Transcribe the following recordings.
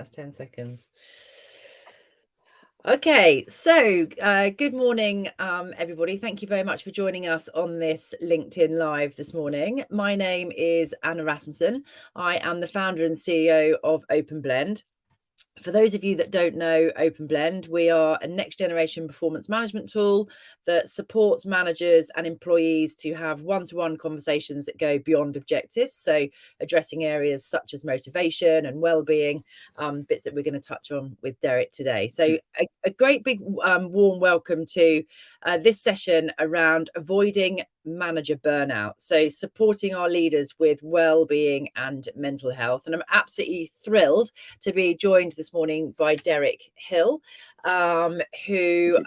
That's 10 seconds. Okay, so good morning, everybody. Thank you very much for joining us on this LinkedIn Live this morning. My name is Anna Rasmussen. I am the founder and CEO of OpenBlend. For those of you that don't know OpenBlend, we are a next generation performance management tool that supports managers and employees to have one-to-one conversations that go beyond objectives. So addressing areas such as motivation and well-being, bits that we're going to touch on with Derek today. So a great big warm welcome to this session around avoiding manager burnout. So supporting our leaders with well-being and mental health. And I'm absolutely thrilled to be joined this morning by Derek Hill, who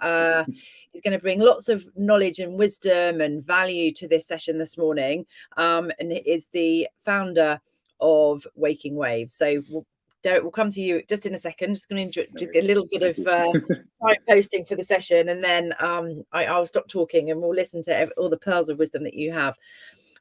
is going to bring lots of knowledge and wisdom and value to this session this morning, and is the founder of Waking Waves. So Derek, we'll come to you just in a second. Just going to do a little bit of posting for the session, and then I'll stop talking and we'll listen to all the pearls of wisdom that you have.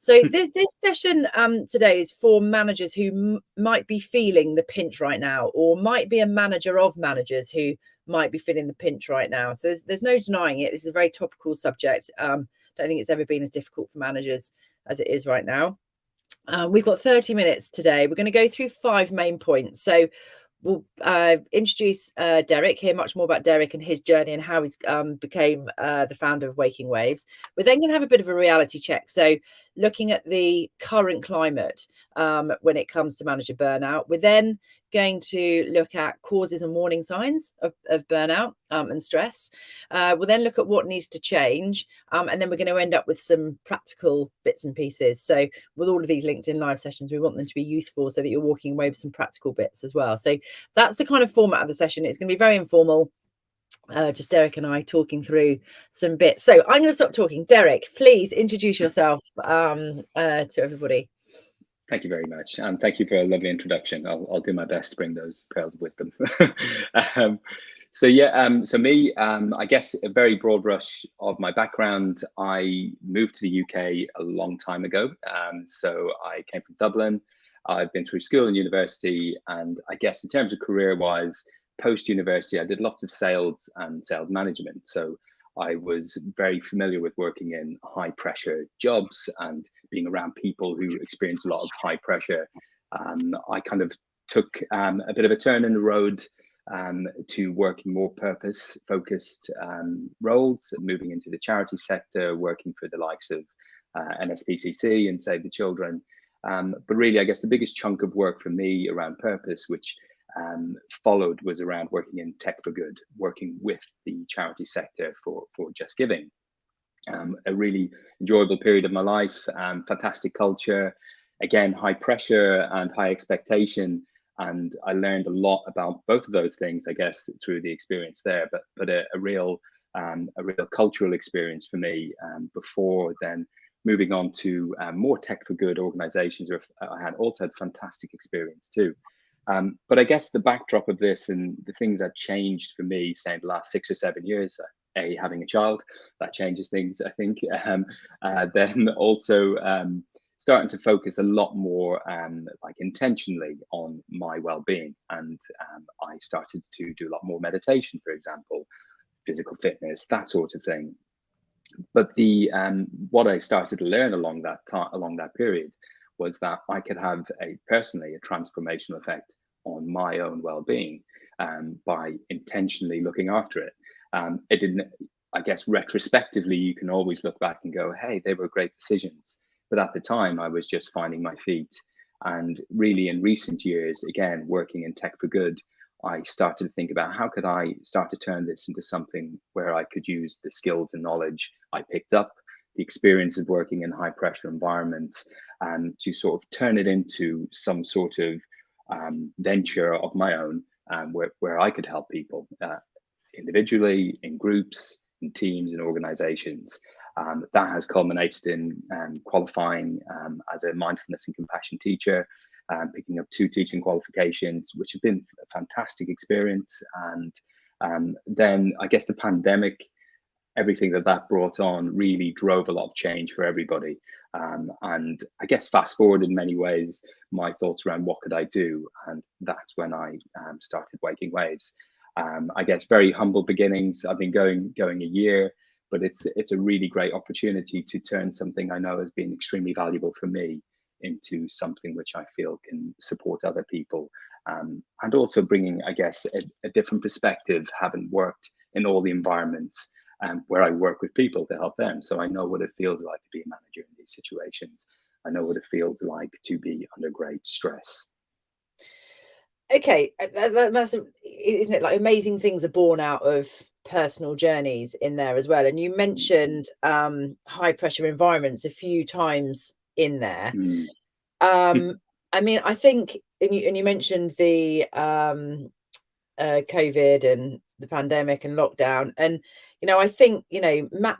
So this session today is for managers who might be feeling the pinch right now, or might be a manager of managers who might be feeling the pinch right now. So there's no denying it. This is a very topical subject. Don't think it's ever been as difficult for managers as it is right now. We've got 30 minutes today. We're going to go through 5 main points. So we'll introduce Derek, hear much more about Derek and his journey and how he's became the founder of Waking Waves. We're then going to have a bit of a reality check. So looking at the current climate when it comes to manager burnout. We're then going to look at causes and warning signs of burnout and stress. We'll then look at what needs to change. And then we're going to end up with some practical bits and pieces. So with all of these LinkedIn Live sessions, we want them to be useful so that you're walking away with some practical bits as well. So that's the kind of format of the session. It's going to be very informal. Just Derek and I talking through some bits. So I'm going to stop talking. Derek, please introduce yourself to everybody. Thank you very much. And thank you for a lovely introduction. I'll do my best to bring those pearls of wisdom. So me, I guess a very broad brush of my background. I moved to the UK a long time ago. So I came from Dublin. I've been through school and university. And I guess in terms of career-wise, post-university, I did lots of sales and sales management. So I was very familiar with working in high pressure jobs and being around people who experience a lot of high pressure. I kind of took a bit of a turn in the road to working more purpose focused roles, moving into the charity sector, working for the likes of NSPCC and Save the Children. But really, I guess the biggest chunk of work for me around purpose, which followed, was around working in tech for good, working with the charity sector for Just Giving. A really enjoyable period of my life, fantastic culture, again, high pressure and high expectation. And I learned a lot about both of those things, I guess, through the experience there, but a real cultural experience for me before then moving on to more tech for good organizations where I had also had fantastic experience too. But I guess the backdrop of this and the things that changed for me, say, in the last 6 or 7 years, having a child, that changes things, I think. Then also starting to focus a lot more like intentionally on my well-being. And I started to do a lot more meditation, for example, physical fitness, that sort of thing. But the what I started to learn along that period was that I could have personally a transformational effect on my own well-being by intentionally looking after it. It didn't, I guess, retrospectively, you can always look back and go, hey, they were great decisions. But at the time, I was just finding my feet. And really, in recent years, again, working in tech for good, I started to think about how could I start to turn this into something where I could use the skills and knowledge I picked up, the experience of working in high pressure environments, and to sort of turn it into some sort of venture of my own, where I could help people individually, in groups, in teams, and organizations. That has culminated in qualifying as a mindfulness and compassion teacher, picking up 2 teaching qualifications, which have been a fantastic experience. And then I guess the pandemic, everything that brought on really drove a lot of change for everybody. And I guess fast forward in many ways, my thoughts around what could I do, and that's when I started Waking Waves. I guess very humble beginnings. I've been going a year, but it's a really great opportunity to turn something I know has been extremely valuable for me into something which I feel can support other people, and also bringing, I guess, a different perspective, having worked in all the environments where I work with people to help them. So I know what it feels like to be a manager in these situations. I know what it feels like to be under great stress. Okay, that's isn't it, like, amazing things are born out of personal journeys in there as well. And you mentioned high pressure environments a few times in there. Mm. I mean, I think, and you mentioned the COVID and the pandemic and lockdown, and I think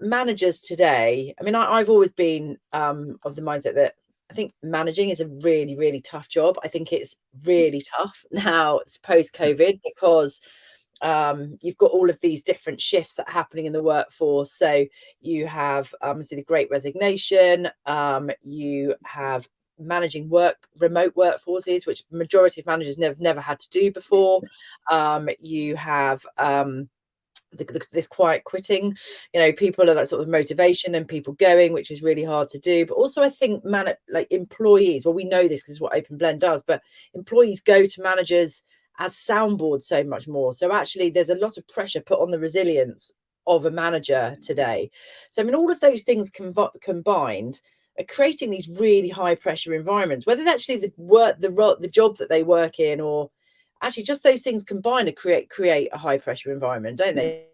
managers today. I mean, I've always been of the mindset that I think managing is a really, really tough job. I think it's really tough now, it's post COVID, because you've got all of these different shifts that are happening in the workforce. So you have obviously the Great Resignation. You have managing remote workforces, which majority of managers never had to do before. You have this quiet quitting, people are like sort of motivation and people going, which is really hard to do. But also I think like employees, well, we know this because what OpenBlend does, but employees go to managers as soundboard so much more. So actually there's a lot of pressure put on the resilience of a manager today. So I mean, all of those things combined are creating these really high pressure environments, whether it's actually the job that they work in, or actually just those things combined to create a high pressure environment, don't they?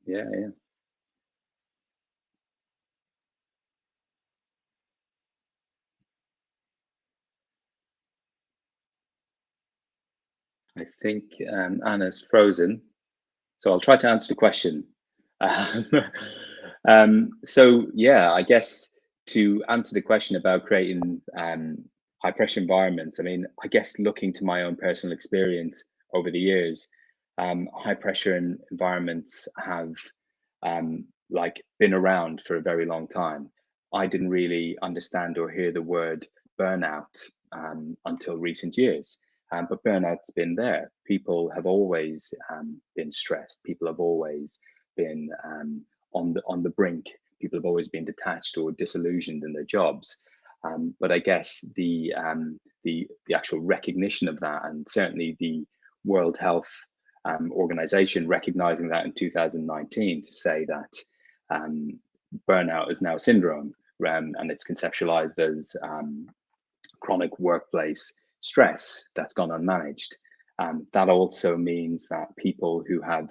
Yeah, yeah. I think Anna's frozen, so I'll try to answer the question. Um, so yeah, I guess to answer the question about creating high pressure environments, I mean, I guess looking to my own personal experience over the years, high pressure environments have like been around for a very long time. I didn't really understand or hear the word burnout until recent years. But burnout's been there. People have always been stressed. People have always been on the brink. People have always been detached or disillusioned in their jobs. But I guess the actual recognition of that, and certainly the World Health Organization recognizing that in 2019 to say that burnout is now a syndrome, and it's conceptualized as chronic workplace stress that's gone unmanaged. That also means that people who have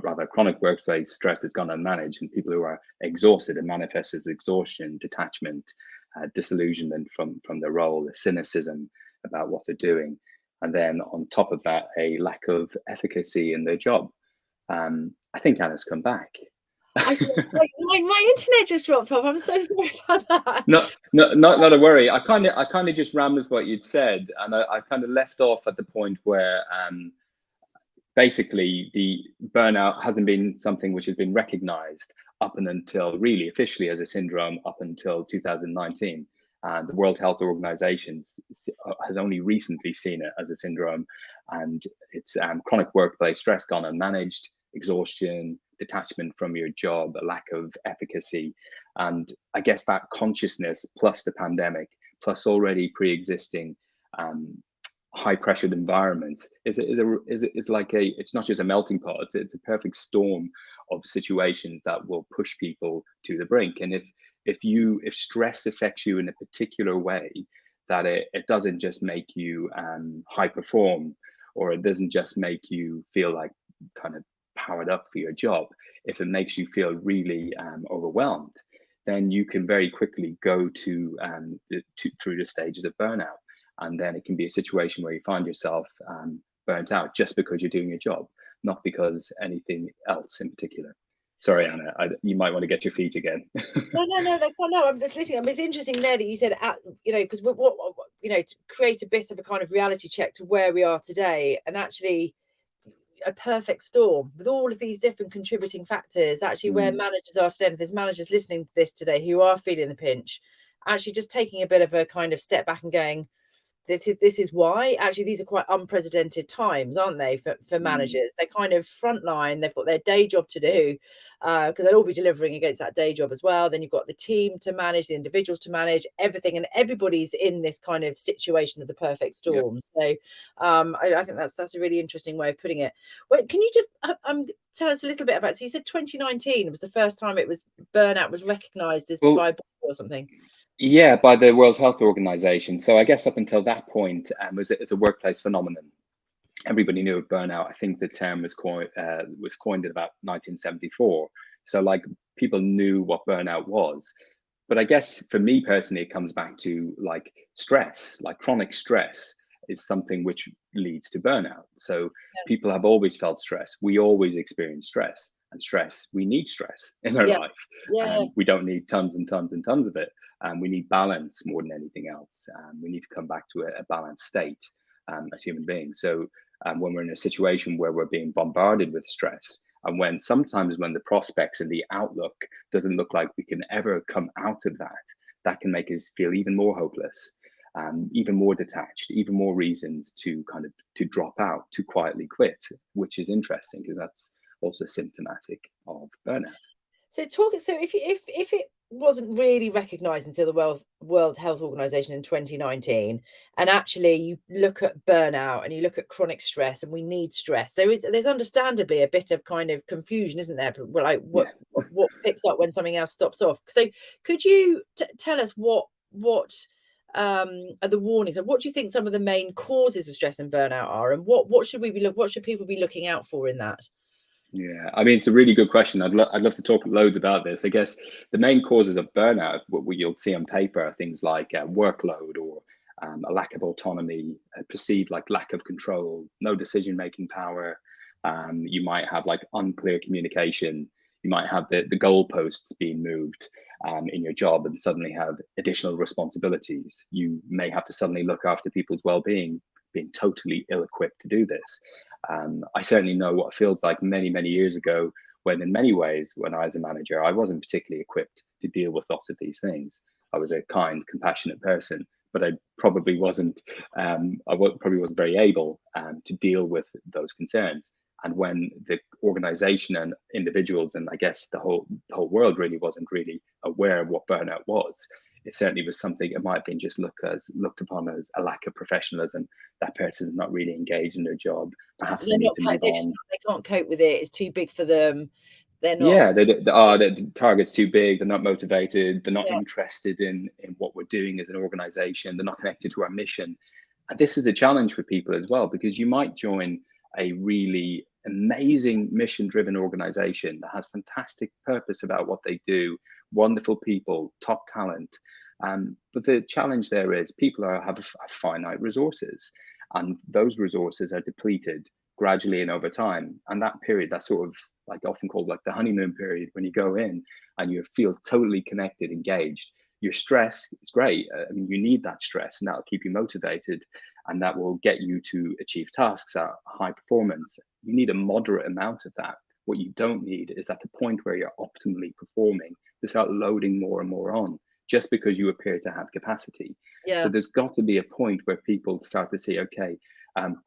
rather chronic workplace stress that's gone unmanaged, and people who are exhausted, and manifests as exhaustion, detachment, disillusionment from their role, a cynicism about what they're doing, and then on top of that, a lack of efficacy in their job. I think Anna's come back. I feel like my internet just dropped off. I'm so sorry about that. No, not a worry. I kind of just ran with what you'd said, and I kind of left off at the point where basically the burnout hasn't been something which has been recognized up and until really officially as a syndrome up until 2019. And the World Health Organization has only recently seen it as a syndrome, and it's chronic workplace stress gone unmanaged, exhaustion, detachment from your job, a lack of efficacy. And I guess that consciousness plus the pandemic, plus already pre-existing high pressured environments is like it's not just a melting pot, it's a perfect storm of situations that will push people to the brink. And if stress affects you in a particular way, that it doesn't just make you high perform, or it doesn't just make you feel like kind of powered up for your job. If it makes you feel really overwhelmed, then you can very quickly go through the stages of burnout, and then it can be a situation where you find yourself burnt out just because you're doing your job, not because anything else in particular. Sorry, Anna, you might want to get your feet again. No, that's fine. No, I'm just listening. I mean, it's interesting there that you said, because what to create a bit of a kind of reality check to where we are today, and actually, a perfect storm with all of these different contributing factors, actually where managers are today. If there's managers listening to this today who are feeling the pinch, actually just taking a bit of a kind of step back and going, this is why. Actually, these are quite unprecedented times, aren't they, for managers? They're kind of frontline. They've got their day job to do, because they'll all be delivering against that day job as well. Then you've got the team to manage, the individuals to manage, everything, and everybody's in this kind of situation of the perfect storm. So I think that's a really interesting way of putting it. Well, can you just tell us a little bit about, so you said 2019 was the first time burnout was recognized as Well, by or something. yeah, by the World Health Organization. So I guess up until that point, it's a workplace phenomenon. Everybody knew of burnout. I think the term was coined in about 1974. So like people knew what burnout was. But I guess for me personally, it comes back to like stress, like chronic stress is something which leads to burnout. So people have always felt stress. We always experience stress, and stress, we need stress in our life. We don't need tons and tons and tons of it. We need balance more than anything else. We need to come back to a balanced state as human beings. So when we're in a situation where we're being bombarded with stress, and when the prospects and the outlook doesn't look like we can ever come out of that, that can make us feel even more hopeless, even more detached, even more reasons to to drop out, to quietly quit, which is interesting because that's also symptomatic of burnout. So if it wasn't really recognised until the World Health Organization in 2019, and actually you look at burnout and you look at chronic stress, and we need stress, there's understandably a bit of kind of confusion, isn't there? Like what picks up when something else stops off. So could you tell us what are the warnings, and what do you think some of the main causes of stress and burnout are, and what should people be looking out for in that? Yeah, I mean, it's a really good question. I'd love to talk loads about this. I guess the main causes of burnout, what you'll see on paper, are things like workload, or a lack of autonomy, perceived like lack of control, no decision-making power. You might have like unclear communication. You might have the goalposts being moved in your job, and suddenly have additional responsibilities. You may have to suddenly look after people's well-being, being totally ill-equipped to do this. I certainly know what it feels like many, many years ago, when in many ways, when I was a manager, I wasn't particularly equipped to deal with lots of these things. I was a kind, compassionate person, but I probably wasn't very able to deal with those concerns. And when the organization and individuals, and I guess the whole world really wasn't really aware of what burnout was, it certainly was something. It might have been just looked upon as a lack of professionalism. That person is not really engaged in their job. Perhaps they need to move on. They can't cope with it. It's too big for them. They're not. Yeah, the target's too big. They're not motivated. They're not interested in what we're doing as an organization. They're not connected to our mission. And this is a challenge for people as well, because you might join a really amazing mission-driven organization that has fantastic purpose about what they do, wonderful people, top talent. But the challenge there is people have finite resources, and those resources are depleted gradually and over time. And that period, that's sort of like often called like the honeymoon period, when you go in and you feel totally connected, engaged. Your stress is great. I mean, you need that stress, and that'll keep you motivated, and that will get you to achieve tasks at high performance. You need a moderate amount of that. What you don't need is at the point where you're optimally performing to start loading more and more on, just because you appear to have capacity. So there's got to be a point where people start to say, okay,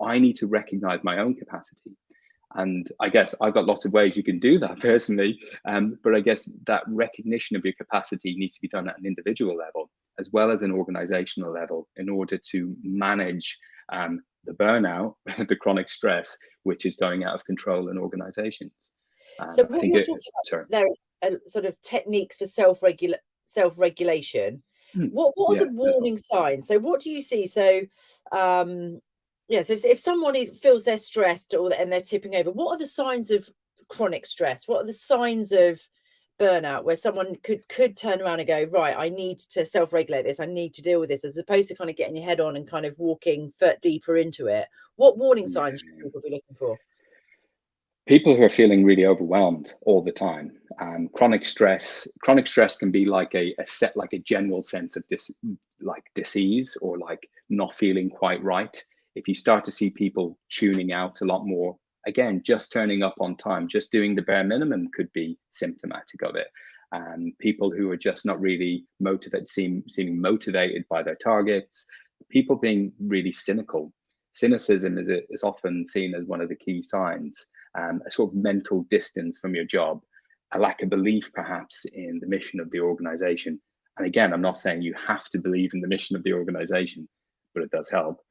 I need to recognize my own capacity. And I guess I've got lots of ways you can do that personally, but I guess that recognition of your capacity needs to be done at an individual level as well as an organizational level, in order to manage the burnout, the chronic stress, which is going out of control in organizations. So what you're talking about there are sort of techniques for self-regulation. What are the warning signs? So what do you see? So so if someone feels they're stressed and they're tipping over, what are the signs of chronic stress? What are the signs of burnout where someone could turn around and go, right, I need to self-regulate this, I need to deal with this, as opposed to kind of getting your head on and kind of walking deeper into it? What warning signs should people be looking for? People who are feeling really overwhelmed all the time. Chronic stress can be like a general sense of disease, or like not feeling quite right. If you start to see people tuning out a lot more, again, just turning up on time, just doing the bare minimum could be symptomatic of it. People who are just not really motivated, seeming motivated by their targets, people being really cynical. Cynicism is often seen as one of the key signs, a sort of mental distance from your job, a lack of belief perhaps in the mission of the organization. And again, I'm not saying you have to believe in the mission of the organization, but it does help.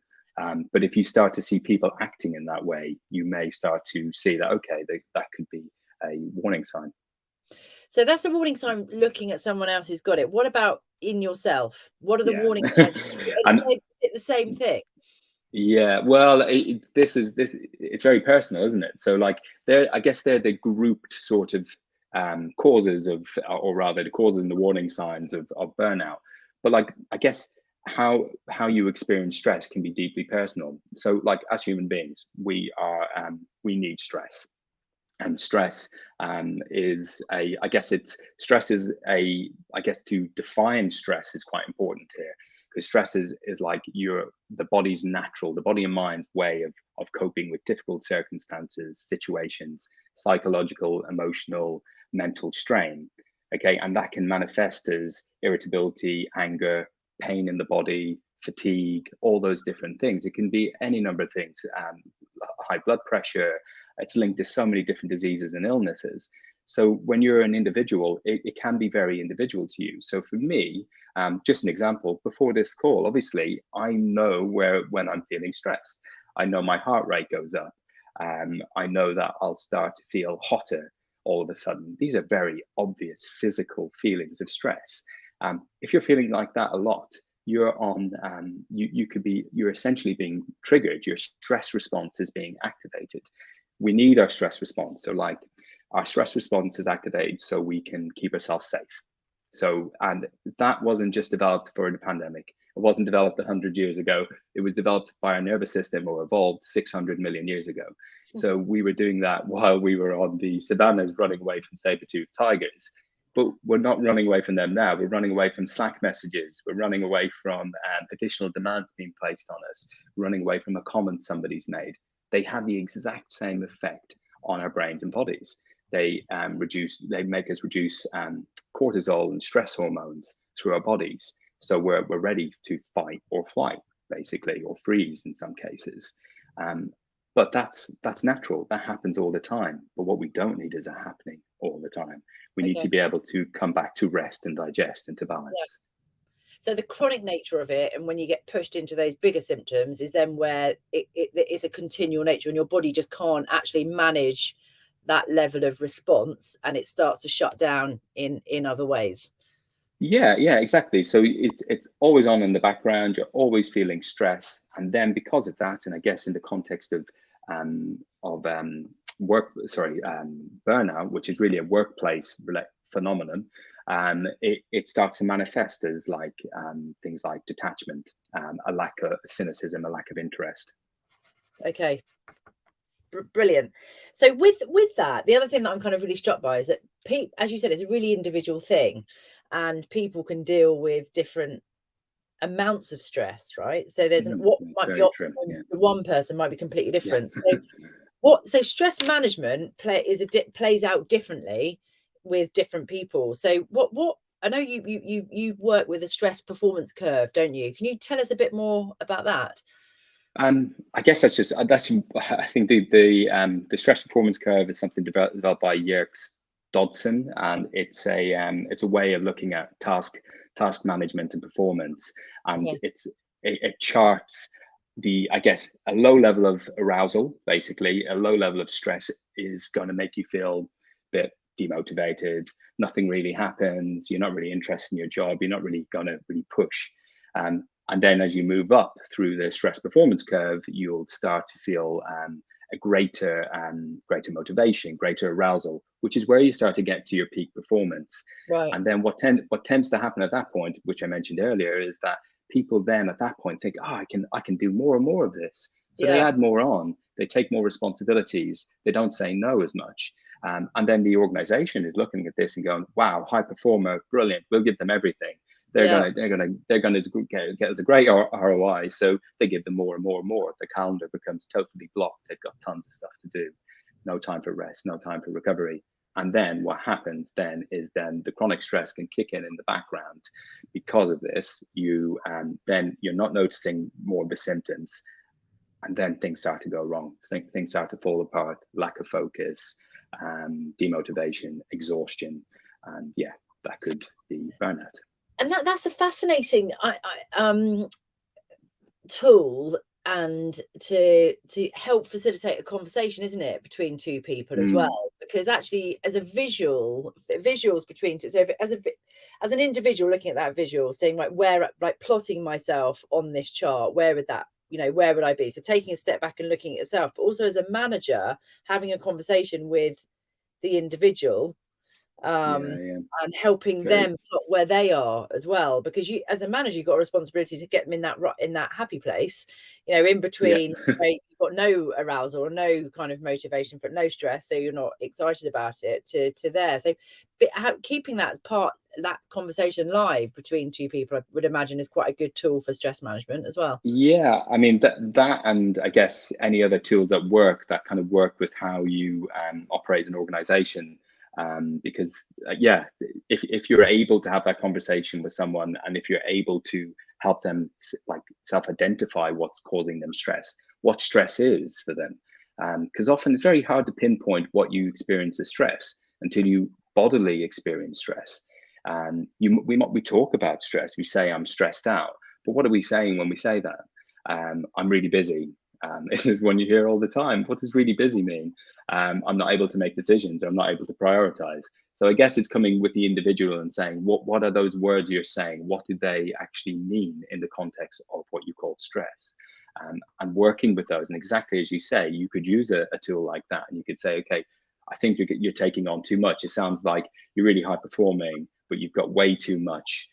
But if you start to see people acting in that way, you may start to see that, okay, that could be a warning sign. So that's a warning sign looking at someone else who's got it. What about in yourself? What are the Yeah. warning signs? And Is it the same thing? yeah, well, it's very personal, isn't it? So like I guess they're the grouped sort of causes of, or rather the causes and the warning signs of burnout. But like, I guess how you experience stress can be deeply personal. So like as human beings, we need stress. And stress is I guess to define stress is quite important here, because stress is like the body and mind's way of coping with difficult circumstances, situations, psychological, emotional, mental strain. Okay, and that can manifest as irritability, anger, pain in the body, fatigue, all those different things. It can be any number of things, high blood pressure. It's linked to so many different diseases and illnesses. So when you're an individual, it can be very individual to you. So for me, just an example, before this call, obviously, I know when I'm feeling stressed. I know my heart rate goes up. I know that I'll start to feel hotter all of a sudden. These are very obvious physical feelings of stress. If you're feeling like that a lot, you're essentially being triggered. Your stress response is being activated. We need our stress response. So like our stress response is activated so we can keep ourselves safe. So, and that wasn't just developed for the pandemic. It wasn't developed 100 years ago. It was developed by our nervous system, or evolved 600 million years ago. So we were doing that while we were on the savannas running away from saber-toothed tigers. But we're not running away from them now. We're running away from Slack messages. We're running away from additional demands being placed on us, running away from a comment somebody's made. They have the exact same effect on our brains and bodies. They make us reduce cortisol and stress hormones through our bodies. So we're ready to fight or flight, basically, or freeze in some cases. But that's natural. That happens all the time. But what we don't need is that happening all the time. We need to be able to come back to rest and digest and to balance. Yeah. So the chronic nature of it, and when you get pushed into those bigger symptoms, is then where it is a continual nature, and your body just can't actually manage that level of response, and it starts to shut down in other ways. Yeah, exactly. So it's always on in the background. You're always feeling stress, and then because of that, and I guess in the context of burnout, which is really a workplace phenomenon, it starts to manifest as like things like detachment, a lack of cynicism, a lack of interest. Okay, brilliant. So with that, the other thing that I'm kind of really struck by is that, as you said, it's a really individual thing, and people can deal with different amounts of stress, right? So there's what might be optimum for one person might be completely different. Yeah. So stress management plays out differently with different people. So what I know you work with a stress performance curve, don't you? Can you tell us a bit more about that? I guess I think the stress performance curve is something developed by Yerkes Dodson, and it's a way of looking at task management and performance, and it charts a low level of arousal. Basically, a low level of stress is going to make you feel a bit demotivated. Nothing really happens. You're not really interested in your job. You're not really going to really push. And then as you move up through the stress performance curve, you'll start to feel a greater motivation, greater arousal, which is where you start to get to your peak performance. Right. And then what tends to happen at that point, which I mentioned earlier, is that people then at that point think, I can do more and more of this. So they add more on, they take more responsibilities, they don't say no as much. And then the organization is looking at this and going, wow, high performer, brilliant, we'll give them everything. They're gonna get us a great ROI. So they give them more and more and more. The calendar becomes totally blocked. They've got tons of stuff to do. no time for rest, no time for recovery. And then what happens then is then the chronic stress can kick in the background. Because of this, then you're not noticing more of the symptoms, and then things start to go wrong. Things start to fall apart. Lack of focus, demotivation, exhaustion, and yeah, that could be burnout. And that's a fascinating tool, and to help facilitate a conversation, isn't it, between two people as well? Because actually, as a visuals between two, so as an individual looking at that visual, saying like plotting myself on this chart, where would that, where would I be? So taking a step back and looking at yourself, but also as a manager having a conversation with the individual, and helping them plot where they are as well, because you, as a manager, you've got a responsibility to get them in that happy place, in between. You've got no arousal or no kind of motivation, for no stress, so you're not excited about it, to there. So keeping that conversation live between two people, I would imagine, is quite a good tool for stress management as well. Yeah, I mean that and I guess any other tools at work that kind of work with how you operate as an organization. Because if you're able to have that conversation with someone, and if you're able to help them like self-identify what's causing them stress, what stress is for them, because often it's very hard to pinpoint what you experience as stress until you bodily experience stress. We talk about stress, we say I'm stressed out, but what are we saying when we say that? I'm really busy. This is one you hear all the time. What does really busy mean? I'm not able to make decisions, or I'm not able to prioritize. So I guess it's coming with the individual and saying, what are those words you're saying? What do they actually mean in the context of what you call stress? And working with those. And exactly as you say, you could use a tool like that, and you could say, okay, I think you're taking on too much. It sounds like you're really high performing, but you've got way too much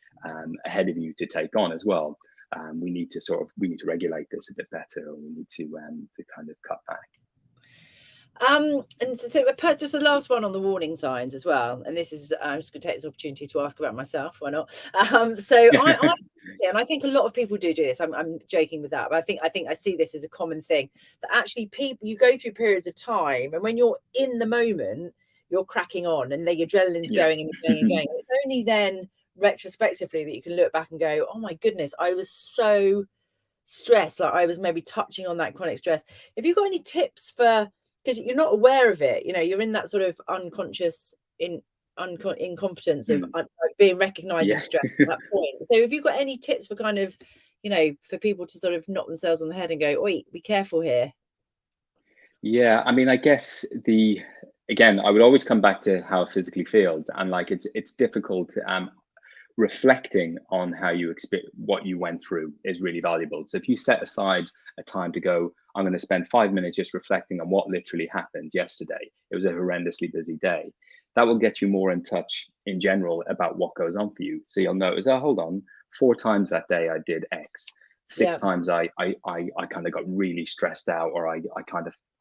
ahead of you to take on as well. We need to regulate this a bit better, or we need to kind of cut back. And so just the last one on the warning signs as well. And this is, I'm just going to take this opportunity to ask about myself. Why not? And I think a lot of people do this. I'm joking with that, but I think I see this as a common thing, that actually you go through periods of time, and when you're in the moment, you're cracking on, and the adrenaline's going and going and going. It's only then retrospectively that you can look back and go, oh my goodness, I was so stressed. Like I was maybe touching on that chronic stress. Have you got any tips for, because you're not aware of it, you're in that sort of unconscious incompetence of being recognizing stress at that point. So have you got any tips for kind of, for people to sort of knock themselves on the head and go, wait, be careful here? Yeah, I mean, I guess again, I would always come back to how it physically feels, and like it's difficult. Reflecting on how you expect what you went through is really valuable. So if you set aside a time to go, I'm going to spend 5 minutes just reflecting on what literally happened yesterday. It was a horrendously busy day. That will get you more in touch in general about what goes on for you. So you'll notice, oh, hold on, 4 times that day I did X. 6 times I kind of got really stressed out, or I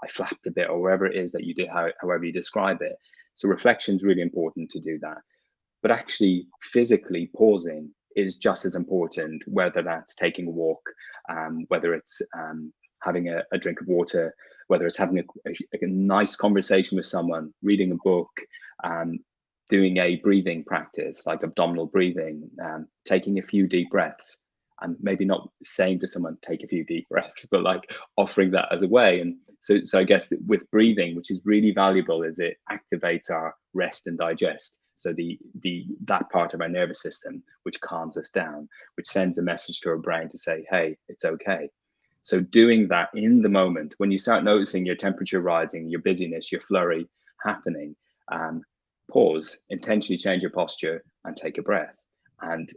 flapped a bit, or wherever it is that you did, however you describe it. So reflection is really important to do that. But actually physically pausing is just as important, whether that's taking a walk, whether it's having a drink of water, whether it's having a nice conversation with someone, reading a book, doing a breathing practice like abdominal breathing, taking a few deep breaths, and maybe not saying to someone, take a few deep breaths, but like offering that as a way. And so I guess with breathing, which is really valuable, is it activates our rest and digest. So that part of our nervous system, which calms us down, which sends a message to our brain to say, hey, it's okay. So doing that in the moment, when you start noticing your temperature rising, your busyness, your flurry happening, pause, intentionally change your posture, and take a breath. And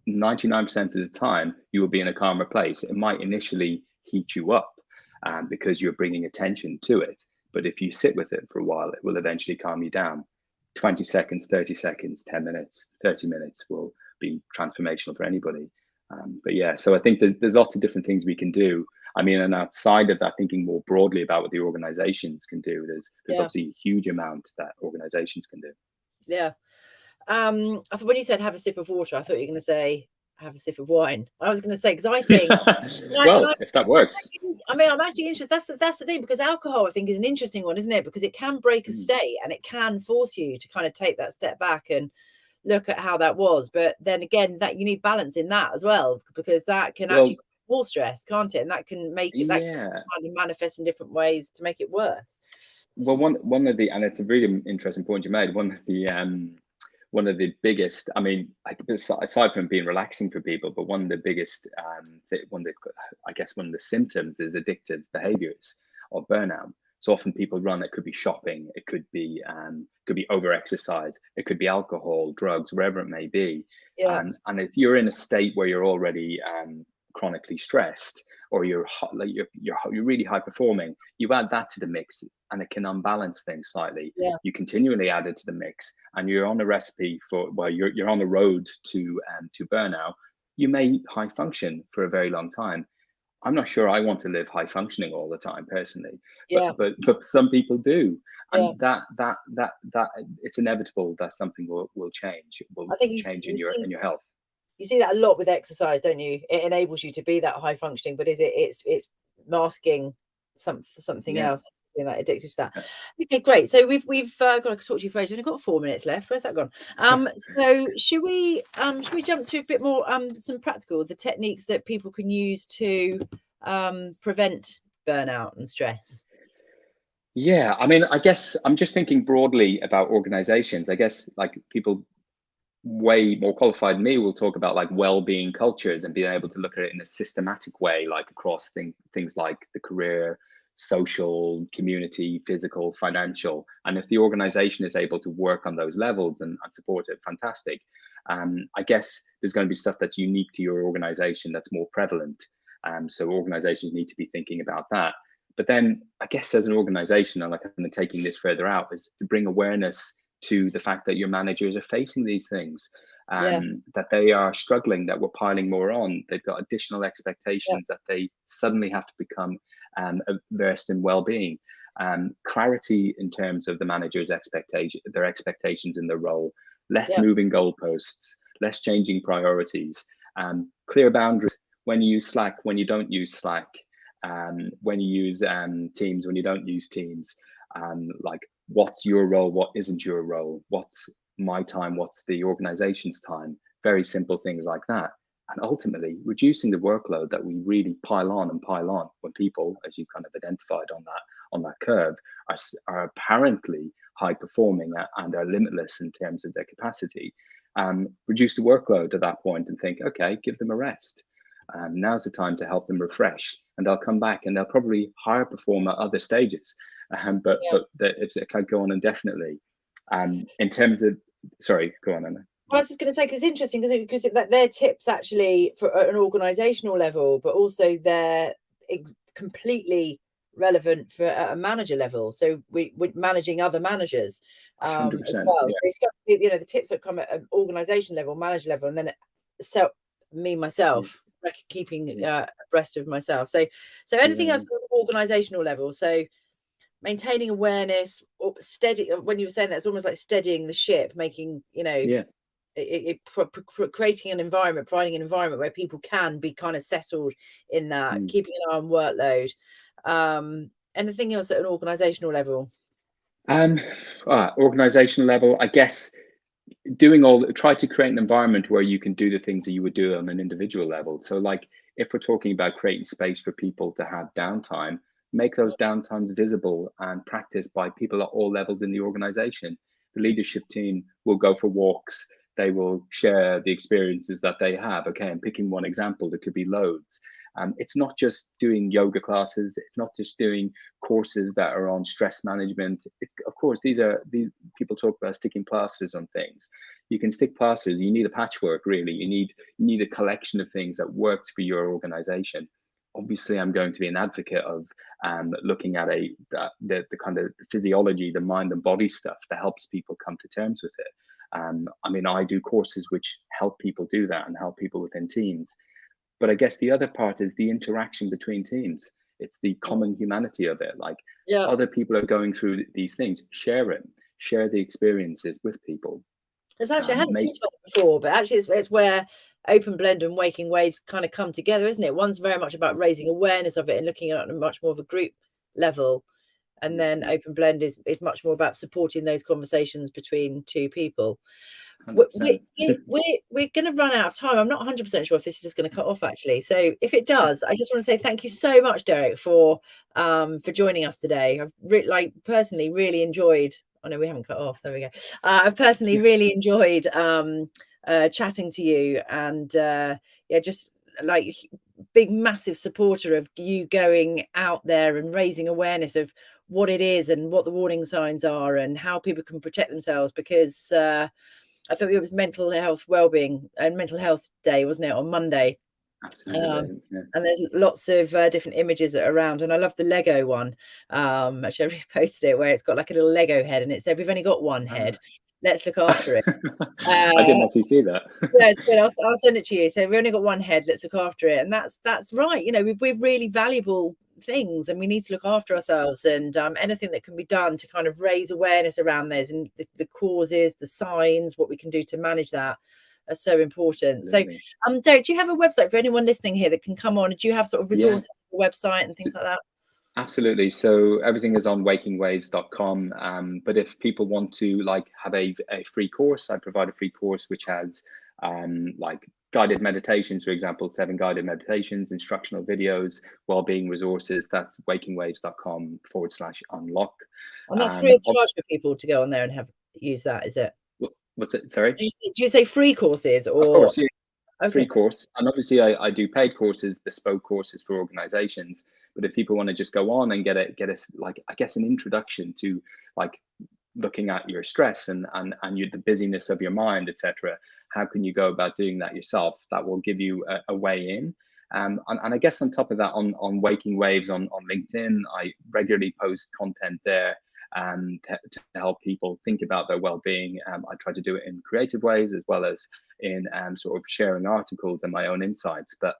99% of the time, you will be in a calmer place. It might initially heat you up because you're bringing attention to it. But if you sit with it for a while, it will eventually calm you down. 20 seconds, 30 seconds, 10 minutes, 30 minutes will be transformational for anybody. But yeah, so I think there's lots of different things we can do. I mean, and outside of that, thinking more broadly about what the organizations can do, there's obviously a huge amount that organizations can do. Yeah. I thought when you said have a sip of water, I thought you were going to say have a sip of wine. I was going to say, because I think, well, if that works. I'm actually interested. That's the thing, because alcohol, I think, is an interesting one, isn't it? Because it can break a state, and it can force you to kind of take that step back and look at how that was. But then again, that you need balance in that as well, because that can actually cause more stress, can't it? And that can make it, that can kind of manifest in different ways to make it worse. Well, one of the, and it's a really interesting point you made. One of the biggest, I mean, aside from being relaxing for people, but one of the biggest, one of the symptoms is addictive behaviors or burnout. So often people run, it could be shopping, it could be over exercise, it could be alcohol, drugs, wherever it may be. And if you're in a state where you're already chronically stressed, or you're really high performing, you add that to the mix, and it can unbalance things slightly. You continually add it to the mix, and you're on a recipe for, well, you're on the road to burnout. You may high function for a very long time. I'm not sure I want to live high functioning all the time personally, but some people do, and that it's inevitable that something will change. I think change in your health. You see that a lot with exercise, don't you? It enables you to be that high functioning, but it's masking something else, being that addicted to that. Okay, great. So we've got to talk to you for ages. We've got 4 minutes left. Where's that gone? So should we jump to a bit more some practical, the techniques that people can use to prevent burnout and stress? Yeah, I mean, I guess I'm just thinking broadly about organizations. I guess like people way more qualified than me will talk about like well-being cultures and being able to look at it in a systematic way, like across things like the career, social, community, physical, financial. And if the organization is able to work on those levels and support it, fantastic. I guess there's going to be stuff that's unique to your organization that's more prevalent. So organizations need to be thinking about that. But then I guess as an organization, and like I'm taking this further out, is to bring awareness to the fact that your managers are facing these things, that they are struggling, that we're piling more on. They've got additional expectations that they suddenly have to become versed in well-being. Clarity in terms of the manager's their expectations in the role, less moving goalposts, less changing priorities, clear boundaries when you use Slack, when you don't use Slack, when you use Teams, when you don't use Teams, like what's your role, what isn't your role, what's my time, what's the organization's time, very simple things like that. And ultimately reducing the workload that we really pile on when people, as you kind of identified on that curve, are apparently high performing and are limitless in terms of their capacity. Reduce the workload at that point and think, okay, give them a rest. Now's the time to help them refresh, and they'll come back and they'll probably higher perform at other stages. But it can go on indefinitely. In terms of, sorry, go on, Anna. I was just going to say, because it's interesting, because their tips actually for an organizational level, but also they're completely relevant for a manager level. So we're managing other managers as well. Yeah. So the tips that come at an organization level, manager level, and then myself, keeping abreast of myself. So anything else on an organizational level? So maintaining awareness, or steady. When you were saying that, it's almost like steadying the ship, making creating an environment, providing an environment where people can be kind of settled in that, keeping an eye on workload. Anything else at an organizational level? Organizational level, I guess, try to create an environment where you can do the things that you would do on an individual level. So like if we're talking about creating space for people to have downtime, make those downtimes visible and practiced by people at all levels in the organization. The leadership team will go for walks. They will share the experiences that they have. Okay, I'm picking one example. There could be loads. It's not just doing yoga classes. It's not just doing courses that are on stress management. Of course, these people talk about sticking plasters on things. You can stick plasters. You need a patchwork, really. You need a collection of things that works for your organization. Obviously, I'm going to be an advocate of looking at the kind of physiology, the mind and body stuff that helps people come to terms with it. I mean, I do courses which help people do that and help people within teams. But I guess the other part is the interaction between teams. It's the common humanity of it. Like other people are going through these things, share the experiences with people. It's actually, I hadn't thought about it before, but actually it's where OpenBlend and Waking Waves kind of come together, isn't it? One's very much about raising awareness of it and looking at it on much more of a group level. And then OpenBlend is much more about supporting those conversations between two people. We're going to run out of time. I'm not 100% sure if this is just going to cut off, actually. So if it does, I just want to say thank you so much, Derek, for joining us today. I've personally really enjoyed. Oh no, we haven't cut off. There we go. I've personally really enjoyed chatting to you, and just like big massive supporter of you going out there and raising awareness of what it is and what the warning signs are and how people can protect themselves, because I thought it was mental health, wellbeing and mental health day, wasn't it, on Monday? Absolutely. And there's lots of different images that are around, and I love the Lego one. Actually, I reposted it where it's got like a little Lego head, and it said, "We've only got one head. Let's look after it." I didn't actually see that. Yeah, it's good. I'll send it to you. So we've only got one head. Let's look after it, and that's right. You know, we're really valuable things, and we need to look after ourselves. And anything that can be done to kind of raise awareness around those and the causes, the signs, what we can do to manage that are so important. Absolutely. So, Derek, do you have a website for anyone listening here that can come on? Do you have sort of resources for the website and things like that? Absolutely. So everything is on wakingwaves.com. But if people want to have a free course, I provide a free course which has like guided meditations, for example, 7 guided meditations, instructional videos, wellbeing resources. That's wakingwaves.com/unlock. And that's free of charge for people to go on there and use that, is it? What's it? Sorry? Do you say free courses or? Of course, yeah. Okay. Free course. And obviously I do paid courses, bespoke courses for organizations. But if people want to just go on and get like, I guess, an introduction to like looking at your stress and the busyness of your mind, etc., how can you go about doing that yourself? That will give you a way in. And I guess on top of that, on Waking Waves on LinkedIn, I regularly post content there to help people think about their well-being. I try to do it in creative ways as well as in sort of sharing articles and my own insights. But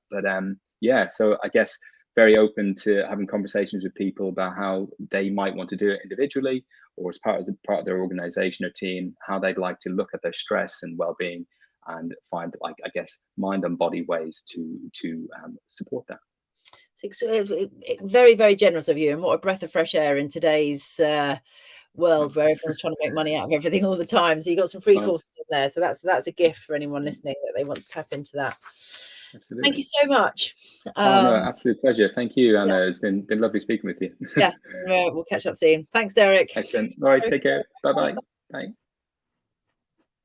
yeah, so I guess very open to having conversations with people about how they might want to do it individually or as part of their organization or team, how they'd like to look at their stress and well-being and find, like, I guess, mind and body ways to support that. Very, very generous of you, and what a breath of fresh air in today's world where everyone's trying to make money out of everything all the time. So you got some free courses in there. So that's a gift for anyone listening that they want to tap into that. Absolutely. Thank you so much. No, absolute pleasure. Thank you, Anna. Yeah. It's been lovely speaking with you. Yes, we'll catch up soon. Thanks, Derek. Excellent. All right, take care. Bye-bye. Bye.